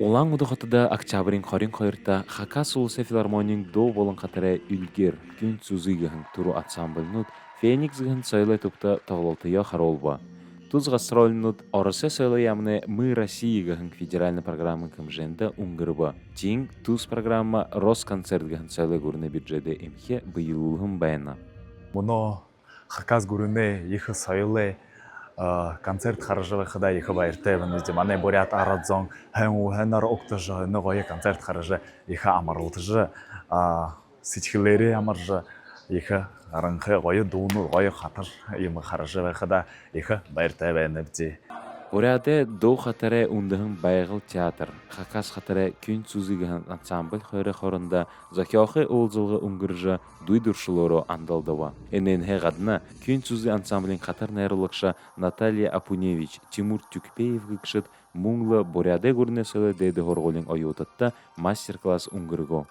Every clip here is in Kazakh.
Улаан удахатада октябрийн 22-та Хакас улсын филармонийн дуу болон хатарай үлгэр күн зүзигэхэн түрүү ансамбльнууд Фениксгэхэн соёлын төвтө тоглолтыё харуулба. Туз гастрольнууд Оросын соёлын яамны «Мы Россиигэхэн» федеральный программын хэмжээндэ өнгөрбө. Тин туз программа Росконцертгэхэн соёлын гүрний бюджетэ эмхэ быйылгын байна. Мөнөө Хакас гүрний их соёлын концерт харж байхад их баяртай байна. Манай бурят аразон ханаар огтож нэг гоё концерт харж их амарлаж сэтгэлээрээ амарж их аранхай гоё дүүнүү гоё хатар юм харж байхад их баяртай байна бизээ. Буряде дуу хатарай үндэхэн байгал театр, Хакас хатарай күн зүзигэхэн ансамбль хорой хоронда зохиохы уулзылғы өнгөрж дуй дуршулоро андалдава. Энэнхэ гадна күн зүзи ансамблин хатар найруулагша Наталья Апуневич, Тимур Тюкпеев гыкшыт муңлы буряде гурнесылы дэйді хорголин оютатта мастер-класс өнгөргө.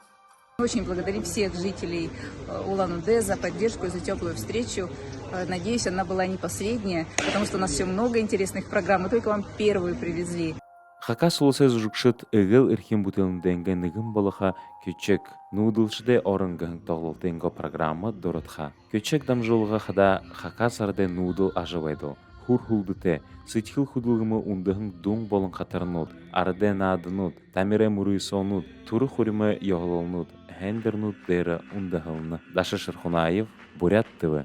Очень благодарим всех жителей Улан-Удэ за поддержку и за теплую встречу. Надеюсь, она была не последняя, потому что у нас еще много интересных программ. Мы только вам первую привезли. Хакас улсыз жүкшіт үгіл үрхен бұтылынденгі нігін болыға көчек нудылшыде орынғын тоғылтенгі программы дұрытға. Көчек дамжылыға қада Хакас арде нудыл ажывайды. Хур-хулдыте, сытхыл худылғымы ундығын дуң болын қатарынуд, арде надынуд, тамире мұрыйсонуд, туры хурымы йоғылынуд, хендернуд дәрі ундығылыны. Дашы Шырхунаев, Бурят ТВ.